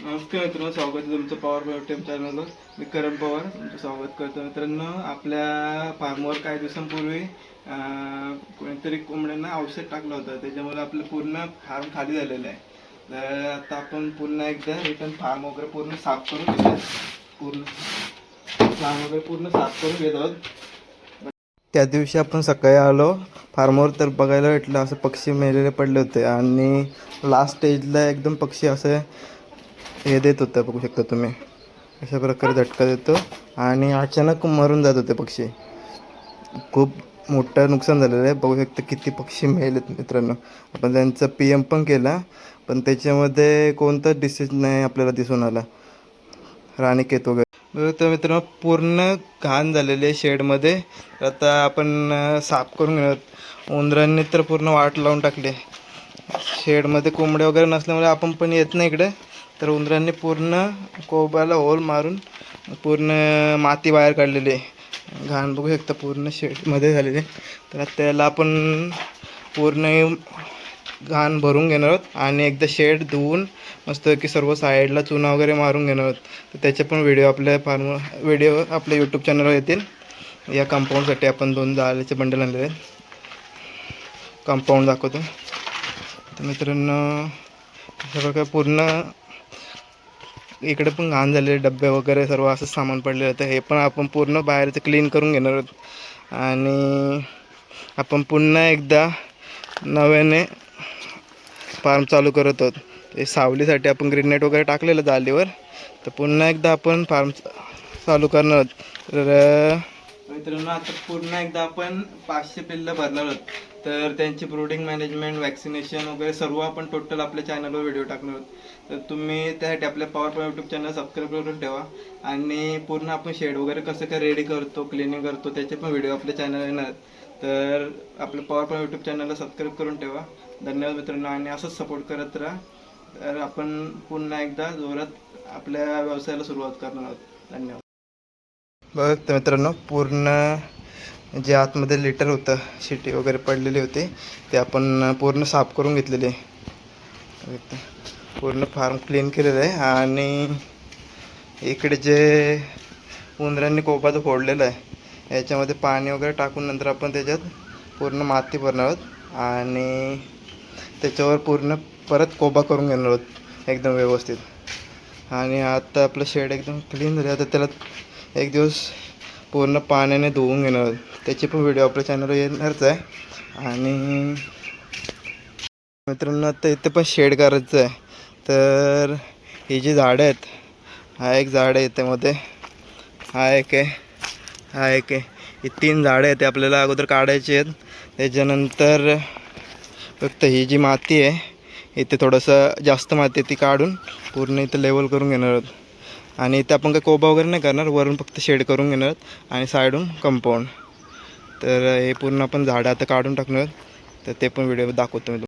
नमस्कार मित्रांनो, स्वागत आहे तुमचं पॉवर युट्यूब चॅनलवर. मी करण पवार तुमचं स्वागत करतो. मित्रांनो, आपल्या फार्मवर काही दिवसांपूर्वी कोणीतरी कोंबड्यांना औषध टाकलं होतं, त्याच्यामुळे आपलं पूर्ण फार्म खाली झालेलं आहे. तर आता आपण पुन्हा एकदा रिटर्न फार्म वगैरे पूर्ण साफ करून घेतो. पूर्ण साफ करून घेत आहोत. त्या दिवशी आपण सकाळी आलो फार्मवर, तर बघायला भेटलं असं पक्षी मेलेले पडले होते आणि लास्ट स्टेजला एकदम पक्षी असं हे देत होतं. बघू शकता तुम्ही अशा प्रकारे झटका देतो आणि अचानक मरून जात होते पक्षी. खूप मोठं नुकसान झालेलं आहे. बघू शकता किती पक्षी मेलेत मित्रांनो. आपण त्यांचा PM पण केला, पण त्याच्यामध्ये कोणताच डिसीज नाही आपल्याला दिसून आला, राणीखेत वगैरे. तर मित्रांनो, पूर्ण घाण झालेली आहे शेडमध्ये. आता आपण साफ करून घेणार. उंदरांनी तर पूर्ण वाट लावून टाकली. शेडमध्ये कोंबडे वगैरे नसल्यामुळे आपण पण येत नाही इकडे, तर उंदरांनी पूर्ण कोंबाला होल मारून पूर्ण माती बाहेर काढलेली आहे. घाण बघू शकता पूर्ण शेडमध्ये झालेली. तर त्याला आपण पूर्ण घाण भरून घेणार आहोत आणि एकदा शेड धुवून मस्त की सर्व साईडला चुना वगैरे मारून घेणार आहोत. तर त्याचे पण व्हिडिओ आपल्या यूट्यूब चॅनलवर येतील. या कंपाऊंडसाठी आपण 2 जाळीचे बंडल आणलेले आहेत. कंपाऊंड दाखवतो. तर मित्रांनो, अशा प्रकारे पूर्ण इकडे पण घाण झालेले डब्बे वगैरे सर्व असं सामान पडलेलं होतं. हे पण आपण पूर्ण बाहेरचं क्लीन करून घेणार आहोत आणि आपण पुन्हा एकदा नव्याने फार्म चालू करत आहोत. ते सावलीसाठी आपण ग्रीन नेट वगैरे टाकलेलं जालीवर, तर पुन्हा एकदा आपण फार्म चालू करणार आहोत. तर मित्रांनो, आता पुन्हा एकदा आपण 500 पिल्लं भरणार आहोत. तर त्यांची ब्रूडिंग मॅनेजमेंट, वॅक्सिनेशन वगैरे सर्व आपण टोटल आपल्या चॅनलवर व्हिडिओ टाकणार आहोत. तर तुम्ही त्यासाठी आपल्या पॉवर यूट्यूब चॅनल सबस्क्राईब करून ठेवा आणि पूर्ण आपण शेड वगैरे कसं काय रेडी करतो, क्लिनिंग करतो, त्याचे पण व्हिडिओ आपल्या चॅनल येणार. तर आपलं पॉवर यूट्यूब चॅनलला सबस्क्राईब करून ठेवा. धन्यवाद मित्रांनो, आणि असंच सपोर्ट करत राहा. तर आपण पुन्हा एकदा जोरात आपल्या व्यवसायाला सुरुवात करणार आहोत. धन्यवाद. बघा तर मित्रांनो, पूर्ण जे आतमध्ये लिटर होतं, शिटी वगैरे पडलेली होती, ते आपण पूर्ण साफ करून घेतलेले. पूर्ण फार्म क्लीन केलेलं आहे आणि इकडे जे उंदरांनी कोबा जो फोडलेला आहे याच्यामध्ये पाणी वगैरे टाकून नंतर आपण त्याच्यात पूर्ण माती भरणार आहोत आणि त्याच्यावर पूर्ण परत कोबा करून घेणार आहोत एकदम व्यवस्थित. आणि आता आपलं शेड एकदम क्लीन झालं. आता त्याला एक दिवस पूर्ण पाण्याने धुवून घेणार आहोत. त्याची पण व्हिडिओ आपल्या चॅनलवर येणारच आहे. आणि मित्रांनो, आता इथे पण शेड करायचं आहे. तर ही जी झाडं आहेत, हा एक झाड आहे त्यामध्ये, हा एक आहे, ही 3 झाडं आहेत. ते आपल्याला अगोदर काढायची आहेत. त्याच्यानंतर फक्त ही जी माती आहे, इथे थोडंसं जास्त माती आहे, ती काढून पूर्ण इथं लेवल करून घेणार आहोत. आणि इथे आपण काही कोबा वगैरे नाही करणार, वरून फक्त शेड करून घेणार आहोत आणि साईडून कंपाऊंड. तर हे पूर्ण आपण झाडं आता काढून टाकणार, तर ते पण व्हिडिओ दाखवतो मी.